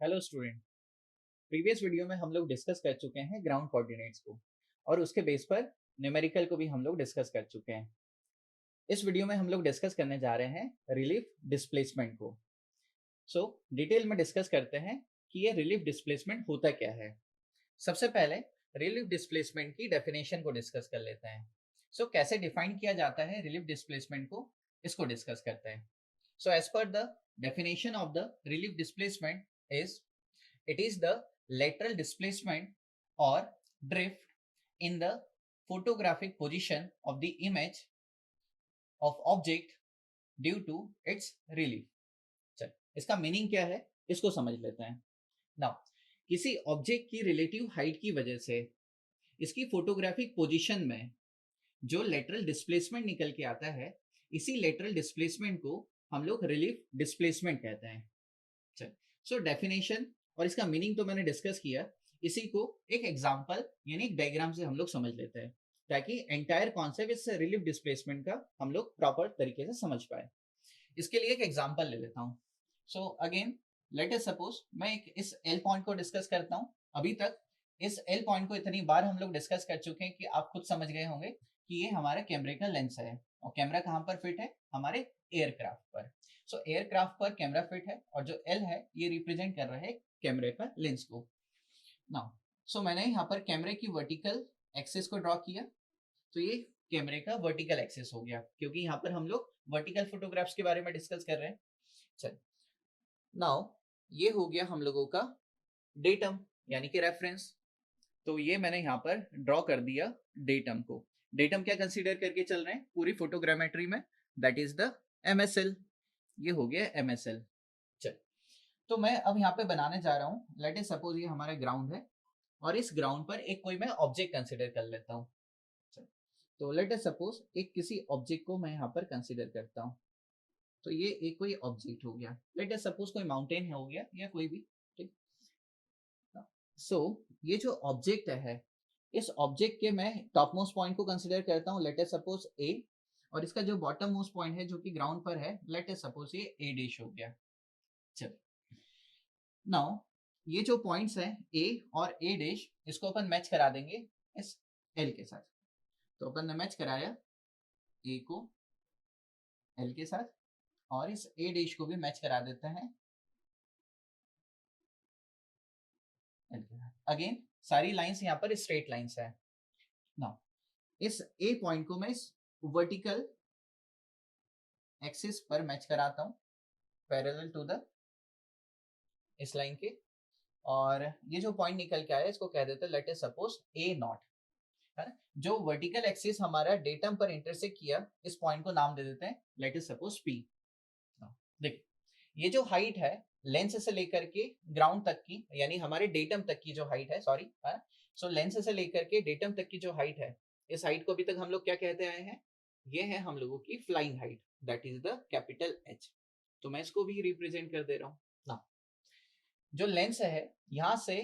Hello student. Previous video में हम लोग डिस्कस कर चुके हैं ग्राउंड कोऑर्डिनेट्स को और उसके बेस पर न्यूमेरिकल को भी हम लोग डिस्कस कर चुके हैं। इस वीडियो में हम लोग डिस्कस करने जा रहे हैं रिलीफ डिस्प्लेसमेंट को। डिटेल में डिस्कस करते हैं कि ये रिलीफ डिस्प्लेसमेंट होता क्या है। सबसे पहले रिलीफ डिस्प्लेसमेंट की डेफिनेशन को डिस्कस कर लेते हैं। कैसे डिफाइन किया जाता है रिलीफ डिस्प्लेसमेंट को, इसको डिस्कस करते हैं। As per the definition of the relief displacement is it is the lateral displacement or drift in the photographic position of the image of object due to its relief। चल, इसका meaning क्या है इसको समझ लेते हैं। नाउ किसी object की रिलेटिव हाइट की वजह से इसकी फोटोग्राफिक पोजीशन में जो लेटरल डिस्प्लेसमेंट निकल के आता है, इसी लेटरल डिस्प्लेसमेंट को हम लोग रिलीफ डिस्प्लेसमेंट कहते हैं। चल, डेफिनेशन और इसका मीनिंग तो मैंने डिस्कस किया, इसी को एक एग्जांपल यानी एक डायग्राम से हम लोग समझ लेते हैं ताकि एंटायर कॉन्सेप्ट इस रिलीफ डिस्प्लेसमेंट का हम लोग प्रॉपर तरीके से समझ पाए। इसके लिए एक एग्जांपल ले लेता हूँ। अगेन लेट अस सपोज मैं इस एल पॉइंट को डिस्कस करता हूँ। अभी तक इस एल पॉइंट को इतनी बार हम लोग डिस्कस कर चुके हैं कि आप खुद समझ गए होंगे कि ये हमारा कैमरे का लेंस है और कैमरा कहाँ पर फिट है, हमारे एयरक्राफ्ट पर। एयरक्राफ्ट पर कैमरा फिट है और जो एल है ये रिप्रेजेंट कर रहा है कैमरे का लेंस को। नाउ मैंने यहाँ पर कैमरे की वर्टिकल एक्सिस को ड्रॉ किया, तो ये कैमरे का वर्टिकल एक्सिस हो गया क्योंकि यहाँ पर हम लोग वर्टिकल फोटोग्राफ्स के बारे में डिस्कस कर रहे हैं। चल, नाउ ये हो गया हम लोगों का डेटम यानी कि रेफरेंस। तो ये मैंने यहाँ पर ड्रॉ कर दिया डेटम को। डेटम क्या कंसीडर करके चल रहे हैं पूरी फोटोग्रामेट्री में, दैट इज द MSL। ये हो गया MSL। चल, तो मैं अब यहाँ पे बनाने जा रहा हूँ, लेट इज सपोज ये हमारा ग्राउंड है और इस ग्राउंड पर एक कोई मैं ऑब्जेक्ट कंसीडर कर लेता हूँ। तो लेट इज सपोज एक किसी ऑब्जेक्ट को मैं यहाँ पर कंसीडर करता हूँ। तो ये एक कोई ऑब्जेक्ट हो गया, लेट इज सपोज कोई माउंटेन हो गया या कोई भी, ठीक। ये जो ऑब्जेक्ट है, इस ऑब्जेक्ट के मैं टॉप मोस्ट पॉइंट को कंसीडर करता हूँ, लेट इज सपोज A, और इसका जो बॉटम मोस्ट पॉइंट है जो कि ग्राउंड पर है, लेट इज सपोज ये A' हो गया। चल, नाउ ये जो पॉइंट्स हैं A और A', इसको अपन मैच करा देंगे इस L के साथ। तो अपन ने मैच कराया A को L के साथ और इस A' को भी मैच करा देते हैं L के साथ। अगेन सारी लाइंस यहाँ पर स्ट्रेट लाइंस है। नाउ इस A पॉइंट को मैं इस वर्टिकल एक्सिस पर मैच कराता हूँ पैरेलल टू द इस लाइन के, और ये जो पॉइंट निकल के आया इसको कह देते हैं लेट अस सपोज A0, है ना। जो वर्टिकल एक्सिस हमारा डेटम पर इंटरसेक्ट किया, इस पॉइंट को नाम दे देते हैं लेट अस सपोज P। देखिए ये जो हाइट है लेंस से लेकर के ग्राउंड तक की, यानी हमारे डेटम तक की जो हाइट है, सॉरी, है ना। लेंस से लेकर के डेटम तक की जो हाइट है, इस हाइट को अभी तक हम लोग क्या कहते आए हैं, ये है हम लोगों की flying height, that is the capital H। तो मैं इसको भी रिप्रेजेंट कर दे रहा हूँ ना। जो लेंस है यहाँ से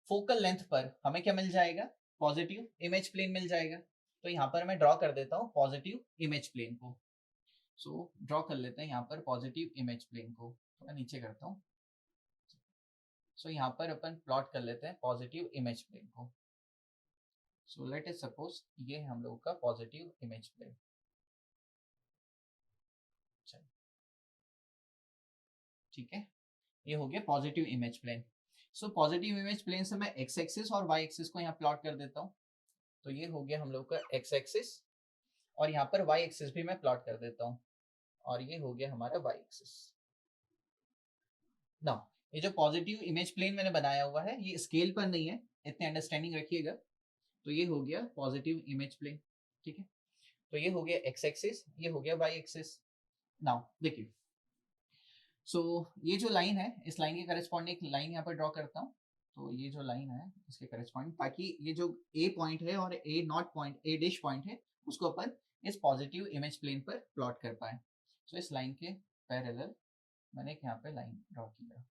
फोकल लेंथ पर हमें क्या मिल जाएगा, पॉजिटिव इमेज प्लेन मिल जाएगा। तो यहाँ पर मैं ड्रॉ कर देता हूँ पॉजिटिव इमेज प्लेन को। ड्रॉ कर लेते हैं यहाँ पर पॉजिटिव इमेज प्लेन को, तो मैं नीचे करता हूँ। यहाँ पर अपन प्लॉट कर लेते हैं पॉजिटिव इमेज प्लेन को। लेट अस सपोज ये हम लोग का पॉजिटिव इमेज प्लेन। ठीक है, ये हो गया positive image plane. Positive image plane से मैं एक्स एक्सिस और वाई एक्सिस को यहाँ प्लॉट कर देता हूँ। तो ये हो गया हम लोग का एक्स एक्सिस, और यहाँ पर वाई एक्सिस भी मैं प्लॉट कर देता हूँ, और ये हो गया हमारा वाई एक्सिस। नाउ ये जो पॉजिटिव इमेज प्लेन मैंने बनाया हुआ है ये स्केल पर नहीं है, इतने अंडरस्टैंडिंग रखिएगा। तो ये हो गया पॉजिटिव इमेज प्लेन, ठीक है। तो ये हो गया एक्स एक्सिस, ये हो गया वाई एक्सिस। नाउ देखिए, ये जो लाइन है, इस लाइन के करस्पॉन्डिंग लाइन यहाँ पर ड्रॉ करता हूँ। तो ये जो लाइन है इसके करस्पॉन्डिंग, ताकि ये जो A पॉइंट है और A0 पॉइंट, A' पॉइंट है, उसको अपन इस पॉजिटिव इमेज प्लेन पर प्लॉट कर पाए। इस लाइन के पैरेलल मैंने एक यहाँ पे लाइन ड्रॉ किया,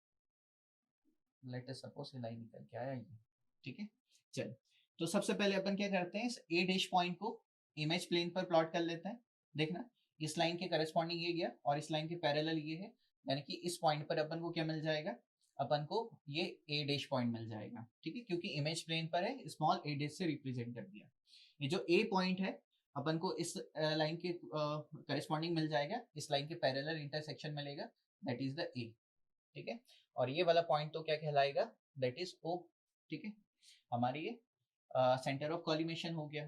लेट अस सपोज ये लाइन निकल के आया ये, ठीक है। चल, तो सबसे पहले अपन क्या करते हैं, इस A' पॉइंट को इमेज प्लेन पर प्लॉट कर लेते हैं। देखना इस लाइन के करस्पॉन्डिंग ये गया और इस लाइन के पैरेलल ये है, यानी कि इस पॉइंट पर अपन को क्या मिल जाएगा, अपन को ये ए डैश पॉइंट मिल जाएगा, ठीक है, क्योंकि इमेज प्लेन पर है, स्मॉल ए डैश से रिप्रेजेंट कर दिया। ये जो ए पॉइंट है अपन को इस लाइन के करस्पॉन्डिंग मिल जाएगा, इस लाइन के पैरेलल इंटरसेक्शन मिलेगा, दैट इज द ए, ठीक है। और ये वाला पॉइंट तो क्या कहलाएगा, दैट इज ओ, ठीक है। हमारी ये सेंटर ऑफ कॉलिमेशन हो गया,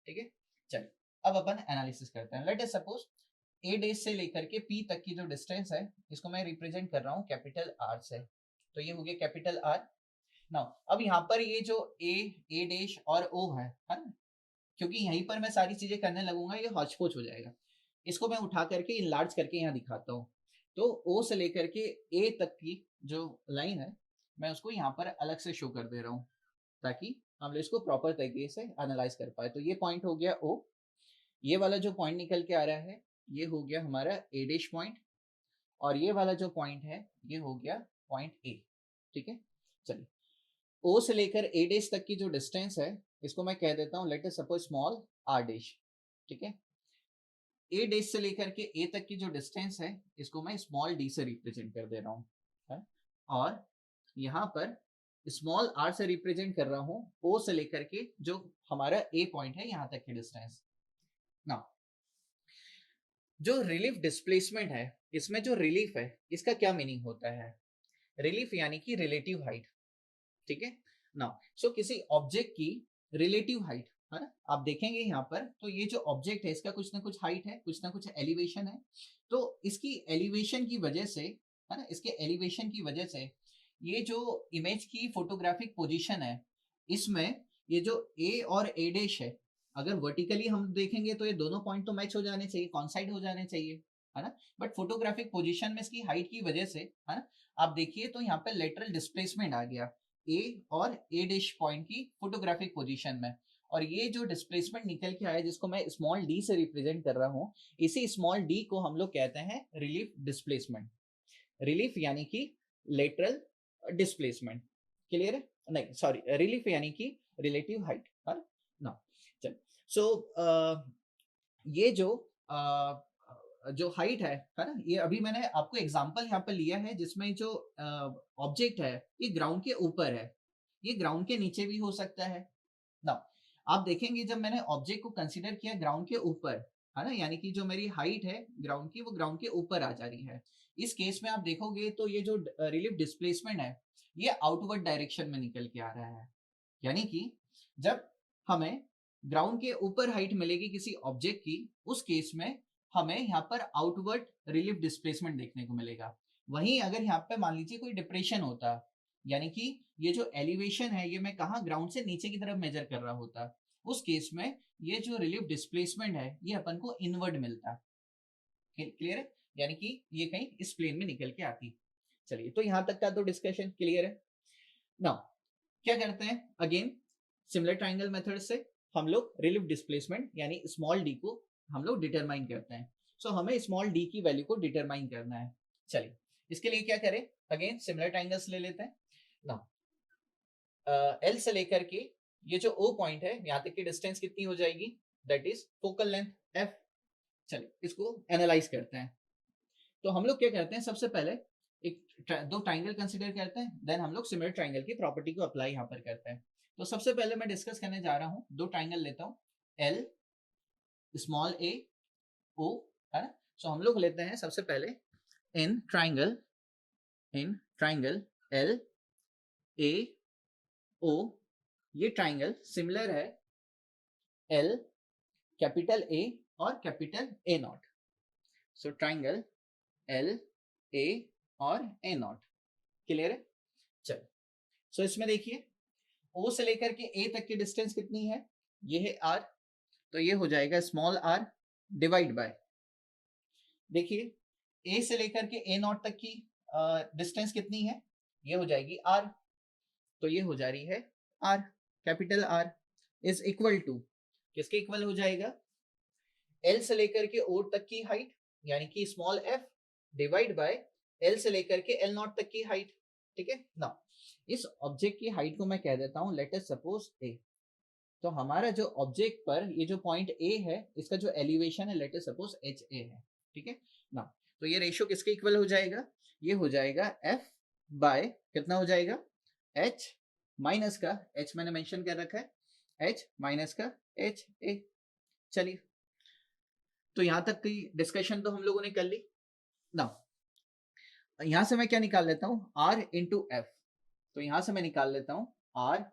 ठीक है। चलिए अब अपन एनालिसिस करते हैं। लेट अस सपोज ए डैश से लेकर के पी तक की जो डिस्टेंस है इसको मैं रिप्रेजेंट कर रहा हूँ कैपिटल आर से, तो ये हो गया कैपिटल आर। नाउ अब यहाँ पर ये जो ए डैश और ओ है ना, क्योंकि यहीं पर मैं सारी चीजें करने लगूंगा ये हौच-पौच हो जाएगा, इसको मैं उठा करके इनलार्ज करके यहाँ दिखाता हूँ। तो ओ से लेकर के ए तक की जो लाइन है मैं उसको यहाँ पर अलग से शो कर दे रहा हूँ, ताकि हम लोग इसको प्रॉपर तरीके से एनालाइज कर पाए। तो ये पॉइंट हो गया ओ, ये वाला जो पॉइंट निकल के आ रहा है ये हो गया हमारा ए डैश पॉइंट, और ये वाला जो पॉइंट है ये हो गया पॉइंट ए, ठीक है। चलिए ओ से लेकर ए डैश तक की जो डिस्टेंस है इसको मैं कह देता हूँ let us suppose small R dash, ठीक है। ए डैश से लेकर के ए तक की जो डिस्टेंस है इसको मैं स्मॉल डी से रिप्रेजेंट कर दे रहा हूँ, है? और यहाँ पर स्मॉल आर से रिप्रेजेंट कर रहा हूँ ओ से लेकर के जो हमारा ए पॉइंट है यहाँ तक की डिस्टेंस। नाउ जो रिलीफ डिस्प्लेसमेंट है, इसमें जो रिलीफ है इसका क्या मीनिंग होता है, रिलीफ यानी कि रिलेटिव हाइट, ठीक है। नाउ सो किसी ऑब्जेक्ट की रिलेटिव हाइट, है ना, आप देखेंगे यहाँ पर तो ये जो ऑब्जेक्ट है इसका कुछ ना कुछ हाइट है, कुछ ना कुछ एलिवेशन है, तो इसकी एलिवेशन की वजह से, है ना, इसके एलिवेशन की वजह से ये जो इमेज की फोटोग्राफिक पोजीशन है इसमें ये जो ए और ए डैश है, अगर वर्टिकली हम देखेंगे तो ये दोनों पॉइंट तो मैच हो जाने चाहिए, कॉन्साइड हो जाने चाहिए, है ना, बट फोटोग्राफिक पोजीशन में इसकी हाइट की वजह से, है ना, आप देखिए तो यहाँ पे लेटरल डिस्प्लेसमेंट आ गया ए और ए डैश पॉइंट की फोटोग्राफिक पोजीशन में, और ये जो डिस्प्लेसमेंट निकल के आया जिसको मैं स्मॉल डी से रिप्रेजेंट कर रहा हूँ, इसी स्मॉल डी को हम लोग कहते हैं रिलीफ डिस्प्लेसमेंट। रिलीफ यानी कि लेटरल डिस्प्लेसमेंट, क्लियर है, नहीं सॉरी, रिलीफ यानी कि रिलेटिव हाइट, है ना। चल सो ये जो हाइट है ना, ये अभी मैंने आपको एग्जांपल यहाँ पर लिया है जिसमें जो ऑब्जेक्ट है ये ग्राउंड के ऊपर है, ये ग्राउंड के नीचे भी हो सकता है ना। आप देखेंगे जब मैंने ऑब्जेक्ट को कंसीडर किया ग्राउंड के ऊपर, है ना, यानी कि जो मेरी हाइट है ग्राउंड की वो ग्राउंड के ऊपर आ जा रही है, इस केस में आप देखोगे तो ये जो रिलीफ डिस्प्लेसमेंट है ये आउटवर्ड डायरेक्शन में निकल के आ रहा है, यानी कि जब हमें ग्राउंड के ऊपर हाइट मिलेगी किसी ऑब्जेक्ट की, उस केस में हमें यहाँ पर आउटवर्ड रिलीफ डिस्प्लेसमेंट देखने को मिलेगा। वहीं अगर यहाँ पे मान लीजिए कोई डिप्रेशन होता, यानी कि ये जो एलिवेशन है ये मैं कहाँ ग्राउंड से नीचे की तरफ मेजर कर रहा होता, उस केस में ये जो रिलीफ डिस्प्लेसमेंट है ये अपन को इनवर्ड मिलता, क्लियर है, यानी कि ये कहीं इस प्लेन में निकल के आती। चलिए तो यहाँ तक का तो डिस्कशन क्लियर है। नाउ क्या करते हैं, अगेन सिमिलर ट्राइंगल मेथड से हम लोग रिलीफ डिस्प्लेसमेंट यानी स्मॉल डी को हम लोग डिटरमाइन करते हैं। सो हमें स्मॉल डी की वैल्यू को डिटरमाइन करना है। चलिए इसके लिए क्या करें, अगेन सिमिलर ट्राइंगल्स ले लेते हैं ना। एल से लेकर के ये जो ओ पॉइंट है यहाँ तक की डिस्टेंस कितनी हो जाएगी, that is focal length F. चलिए इसको एनालाइज करते हैं। तो हम लोग क्या करते हैं, सबसे पहले दो ट्राइंगल कंसीडर करते हैं, देन हम लोग सिमिलर ट्राइंगल की प्रॉपर्टी को अप्लाई यहाँ पर करते हैं। तो सबसे पहले मैं डिस्कस करने जा रहा हूँ, दो ट्राइंगल लेता हूँ, एल स्मॉल ए ओ, है ना। सो हम लोग लेते हैं सबसे पहले इन ट्राइंगल एल ए ओ, ये ट्राइंगल सिमिलर है एल कैपिटल ए और capital A not. So triangle L A और ए नॉट, क्लियर है। चलो सो इसमें देखिए ओ से लेकर के ए तक की डिस्टेंस कितनी है, ये है आर, तो ये हो जाएगा स्मॉल आर डिवाइड बाय, देखिए ए से लेकर के ए नॉट तक की डिस्टेंस कितनी है, ये हो जाएगी आर, तो ये हो जा रही है R capital R is equal to किसके इक्वल हो जाएगा, एल से लेकर के ओ तक की हाइट यानी कि small F divide by L से लेकर के एल नॉट तक की हाइट, ठीक है ना। इस ऑब्जेक्ट की हाइट को मैं कह देता हूं लेट अस सपोज ए। तो हमारा जो ऑब्जेक्ट पर ये जो पॉइंट ए है इसका जो एलिवेशन है late us suppose H A है, ठीक है ना। तो ये रेशियो किसके इक्वल हो जाएगा, ये हो जाएगा एफ बाय कितना हो जाएगा, h माइनस का, h मैंने मेंशन कर रखा है, h माइनस का h a। चलिए, तो यहां तक की डिस्कशन तो हम लोगों ने कर ली ना। यहां से मैं क्या निकाल लेता हूं, r इंटू एफ। तो यहां से मैं निकाल लेता हूं r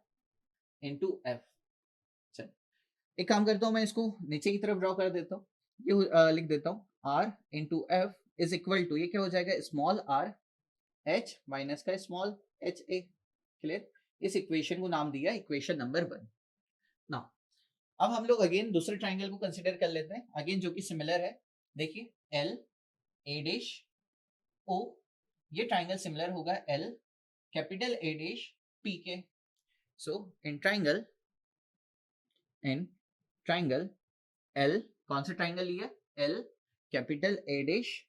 इंटू एफ। चल, एक काम करता हूं, मैं इसको नीचे की तरफ ड्रॉ कर देता हूँ, ये लिख देता हूँ r into F is equal to, ये क्या हो जाएगा, स्मॉल r h माइनस का स्मॉल h a। क्लियर, इस इक्वेशन को नाम दिया इक्वेशन नंबर 1 ना। अब हम लोग अगेन दूसरे ट्राइंगल को कंसिडर कर लेते हैं, अगेन जो कि सिमिलर है। देखिए एल ए डैश ओ, ये ट्राइंगल सिमिलर होगा L capital A dash P के। सो इन ट्राइंगल एल, कौन सा ट्राइंगल लिया, L capital A dash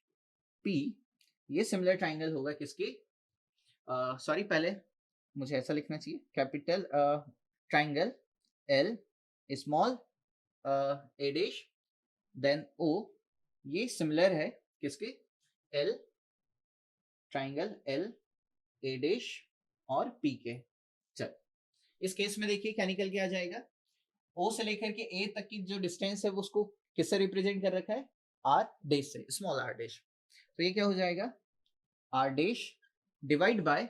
P, ये सिमिलर ट्राइंगल होगा किसकी, सॉरी पहले मुझे ऐसा लिखना चाहिए, कैपिटल ट्राइंगल एल स्मॉल ए डैश देन ओ, ये सिमिलर है किसके, L triangle L A dash और पी के। चल, इस केस में देखिए क्या निकल के आ जाएगा, ओ से लेकर के ए तक की जो डिस्टेंस है वो उसको किससे रिप्रेजेंट कर रखा है, आर डैश से, स्मॉल आर डैश। तो ये क्या हो जाएगा, आर डैश डिवाइड बाय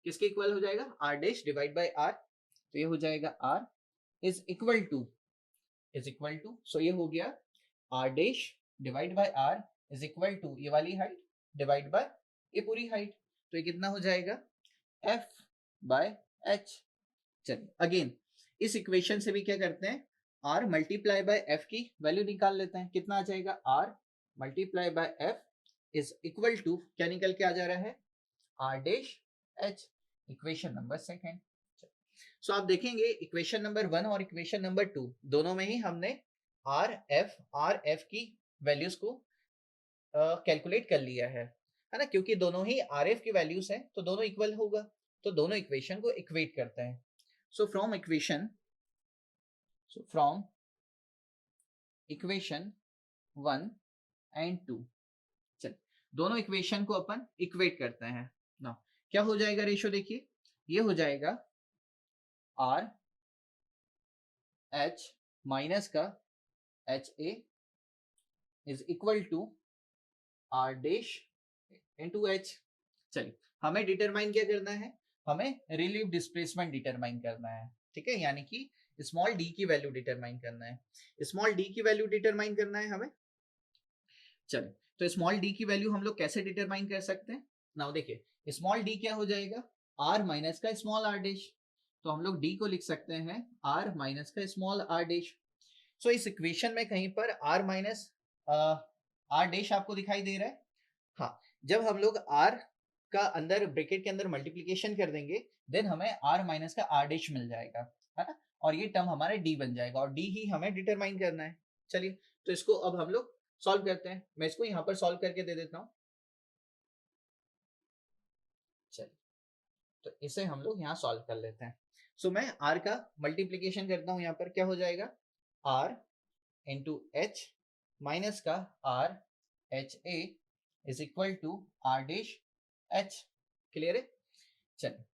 किसके इक्वल हो जाएगा, R dash divide by R. तो ये हो जाएगा R is equal to, so ये हो गया R dash divide by R is equal to ये वाली हाइट डिवाइड बाय ये पूरी हाइट। तो ये कितना हो जाएगा, एफ बाय एच। चलिए अगेन इस इक्वेशन से भी क्या करते हैं, आर मल्टीप्लाई बाय एफ की वैल्यू निकाल लेते हैं, कितना आ जाएगा, R multiply by F is equal to क्या निकल के आ जा रहा है, R dash H, equation number 2। So आप देखेंगे इक्वेशन नंबर 1 और इक्वेशन नंबर 2 दोनों में ही हमने आर एफ की वैल्यूज को कैलकुलेट कर लिया है ना, क्योंकि दोनों ही आर एफ की वैल्यूज हैं तो दोनों इक्वल होगा, तो दोनों इक्वेशन को इक्वेट करते हैं। सो फ्रॉम इक्वेशन 1 एंड 2, चल दोनों इक्वेशन को अपन इक्वेट करते हैं ना। क्या हो जाएगा रेशियो, देखिए ये हो जाएगा आर एच माइनस का H A is equal to R dash into H. चलिए हमें डिटरमाइन क्या करना है, हमें रिलीव डिस्प्लेसमेंट डिटरमाइन करना है, ठीक है, यानी कि स्मॉल डी की वैल्यू डिटरमाइन करना है, स्मॉल डी की वैल्यू डिटरमाइन करना है हमें। चलिए तो स्मॉल डी की वैल्यू हम लोग कैसे डिटरमाइन कर सकते हैं, नाउ देखिए स्मॉल डी क्या हो जाएगा, आर माइनस का स्मॉल आर डैश। तो हम लोग डी को लिख सकते हैं आर माइनस का स्मॉल आर डैश। सो इस इक्वेशन में कहीं पर आर माइनस आर डैश आपको दिखाई दे रहा है, हाँ, जब हम लोग आर का अंदर ब्रैकेट के अंदर मल्टीप्लीकेशन कर देंगे देन हमें आर माइनस का आर डैश मिल जाएगा, है ना, और ये टर्म हमारा डी बन जाएगा और डी ही हमें डिटरमाइन करना है। चलिए तो इसको अब हम लोग सॉल्व करते हैं, मैं इसको यहाँ पर सॉल्व करके दे देता हूँ। चलिए तो इसे हम लोग यहाँ सॉल्व कर लेते हैं। सो मैं आर का मल्टीप्लीकेशन करता हूँ, यहाँ पर क्या हो जाएगा, आर इंटू एच माइनस का R H A is equal to R dash H. Clear है, चलिए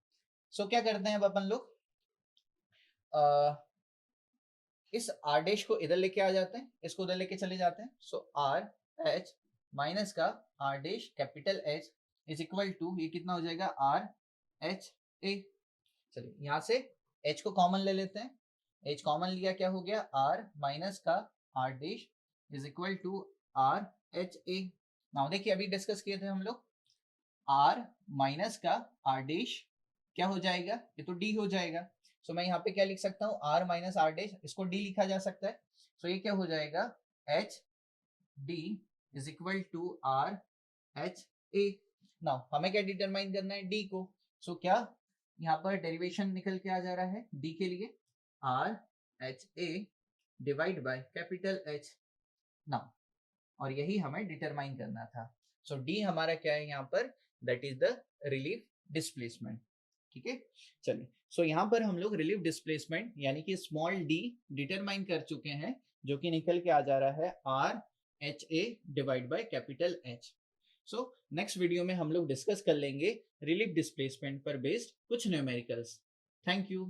सो क्या करते हैं अब अपन लोग, इस आर डैश को इधर लेके आ जाते हैं, इसको उधर लेके चले जाते हैं। सो आर एच माइनस का R dash capital H is equal to ये कितना हो जाएगा, आर एच ए। चलिए यहाँ से एच को कॉमन ले लेते हैं, एच कॉमन लिया क्या हो गया, आर माइनस का R dash is equal to R H A. Now देखिए अभी डिस्कस किए थे हम लोग, आर माइनस का आर डैश क्या हो जाएगा, ये तो डी हो जाएगा। सो मैं यहाँ पे क्या लिख सकता हूँ, आर माइनस आर डैश, इसको डी लिखा जा सकता है। सो ये क्या हो जाएगा, H D is equal to R H A. Now हमें क्या डिटरमाइन करना है, डी को। सो क्या यहाँ पर डेरिवेशन निकल के आ जा रहा है डी के लिए, are H A divide by capital H. Now और यही हमें डिटरमाइन करना था। सो डी हमारा क्या है यहाँ पर, that is the relief displacement, ठीक है। चलिए सो यहाँ पर हम लोग रिलीफ डिस्प्लेसमेंट यानी कि स्मॉल डी डिटरमाइन कर चुके हैं, जो कि निकल के आ जा रहा है are H A divide by capital H. So next video में हम लोग डिस्कस कर लेंगे रिलीफ डिस्प्लेसमेंट पर बेस्ड कुछ न्यूमेरिकल्स। Thank you.